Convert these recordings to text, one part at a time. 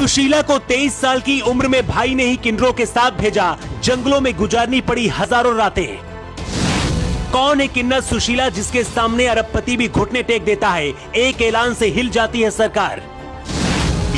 सुशीला को 23 साल की उम्र में भाई ने ही किन्नरों के साथ भेजा, जंगलों में गुजारनी पड़ी हजारों रातें। कौन है किन्नर सुशीला जिसके सामने अरबपति भी घुटने टेक देता है? एक ऐलान से हिल जाती है सरकार।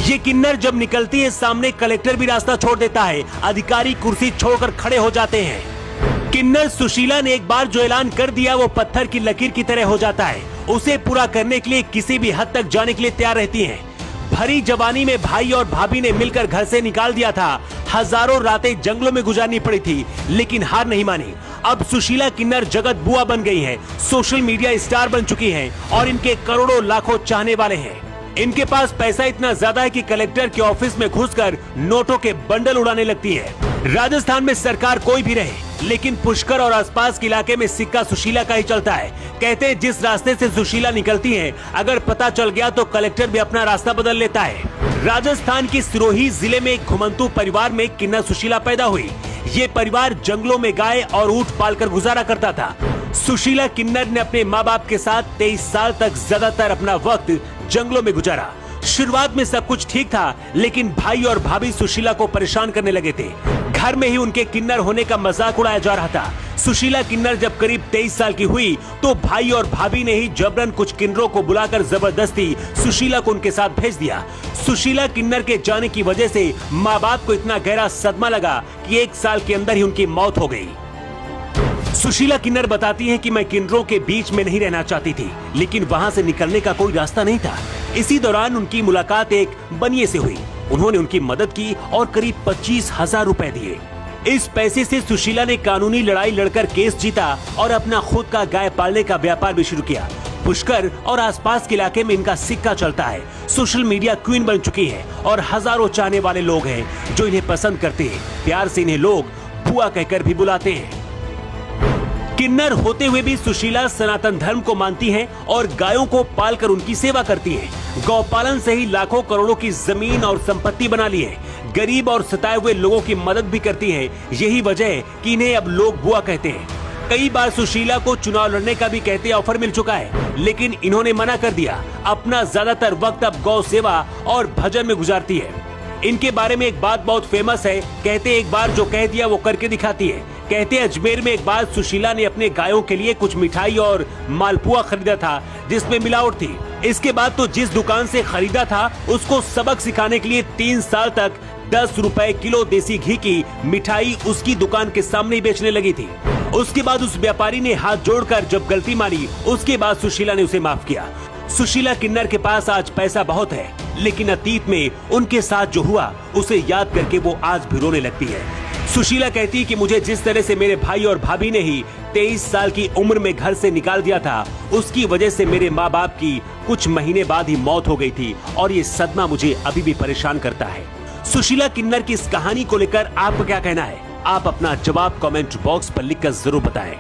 ये किन्नर जब निकलती है सामने, कलेक्टर भी रास्ता छोड़ देता है, अधिकारी कुर्सी छोड़कर खड़े हो जाते हैं। किन्नर सुशीला ने एक बार जो ऐलान कर दिया वो पत्थर की लकीर की तरह हो जाता है। उसे पूरा करने के लिए किसी भी हद तक जाने के लिए तैयार रहती हैं। भरी जवानी में भाई और भाभी ने मिलकर घर से निकाल दिया था, हजारों रातें जंगलों में गुजारनी पड़ी थी, लेकिन हार नहीं मानी। अब सुशीला किन्नर जगत बुआ बन गई है, सोशल मीडिया स्टार बन चुकी हैं और इनके करोड़ों लाखों चाहने वाले हैं। इनके पास पैसा इतना ज्यादा है कि कलेक्टर के ऑफिस में घुसकर नोटों के बंडल उड़ाने लगती है। राजस्थान में सरकार कोई भी रहे, लेकिन पुष्कर और आसपास के इलाके में सिक्का सुशीला का ही चलता है। कहते हैं जिस रास्ते से सुशीला निकलती है, अगर पता चल गया तो कलेक्टर भी अपना रास्ता बदल लेता है। राजस्थान की सिरोही जिले में एक घुमंतू परिवार में किन्नर सुशीला पैदा हुई। ये परिवार जंगलों में गाय और ऊंट पालकर गुजारा करता था। सुशीला किन्नर ने अपने माँ बाप के साथ 23 साल तक ज्यादातर अपना वक्त जंगलों में गुजारा। शुरुआत में सब कुछ ठीक था, लेकिन भाई और भाभी सुशीला को परेशान करने लगे थे। घर में ही उनके किन्नर होने का मजाक उड़ाया जा रहा था। सुशीला किन्नर जब करीब 23 साल की हुई तो भाई और भाभी ने ही जबरन कुछ किन्नरों को बुलाकर जबरदस्ती सुशीला को उनके साथ भेज दिया। सुशीला किन्नर के जाने की वजह से माँ बाप को इतना गहरा सदमा लगा कि 1 साल के अंदर ही उनकी मौत हो गई। सुशीला किन्नर बताती हैं कि मैं किन्नरों के बीच में नहीं रहना चाहती थी, लेकिन वहां से निकलने का कोई रास्ता नहीं था। इसी दौरान उनकी मुलाकात एक बनिए से हुई। उन्होंने उनकी मदद की और करीब 25,000 रुपए दिए। इस पैसे से सुशीला ने कानूनी लड़ाई लड़कर केस जीता और अपना खुद का गाय पालने का व्यापार भी शुरू किया। पुष्कर और आसपास के इलाके में इनका सिक्का चलता है। सोशल मीडिया क्वीन बन चुकी है और हजारों चाहने वाले लोग हैं जो इन्हें पसंद करते हैं। प्यार से इन्हें लोग बुआ कहकर भी बुलाते हैं। किन्नर होते हुए भी सुशीला सनातन धर्म को मानती हैं और गायों को पालकर उनकी सेवा करती हैं। गौपालन से ही लाखों करोड़ों की जमीन और संपत्ति बना ली है। गरीब और सताए हुए लोगों की मदद भी करती है। यही वजह है कि इन्हें अब लोग बुआ कहते हैं। कई बार सुशीला को चुनाव लड़ने का भी कहते ऑफर मिल चुका है, लेकिन इन्होंने मना कर दिया। अपना ज्यादातर वक्त अब गौ सेवा और भजन में गुजारती है। इनके बारे में एक बात बहुत फेमस है। कहते एक बार जो कह दिया वो करके दिखाती है। कहते अजमेर में एक बार सुशीला ने अपने गायों के लिए कुछ मिठाई और मालपुआ खरीदा था जिसमें मिलावट थी। इसके बाद तो जिस दुकान से खरीदा था उसको सबक सिखाने के लिए 3 साल तक 10 रुपए किलो देसी घी की मिठाई उसकी दुकान के सामने ही बेचने लगी थी। उसके बाद उस व्यापारी ने हाथ जोड़कर जब गलती मानी, उसके बाद सुशीला ने उसे माफ किया। सुशीला किन्नर के पास आज पैसा बहुत है, लेकिन अतीत में उनके साथ जो हुआ उसे याद करके वो आज भी रोने लगती है। सुशीला कहती है कि मुझे जिस तरह से मेरे भाई और भाभी ने ही 23 साल की उम्र में घर से निकाल दिया था, उसकी वजह से मेरे माँ बाप की कुछ महीने बाद ही मौत हो गई थी और ये सदमा मुझे अभी भी परेशान करता है। सुशीला किन्नर की इस कहानी को लेकर आपका क्या कहना है? आप अपना जवाब कमेंट बॉक्स पर लिखकर जरूर बताएं।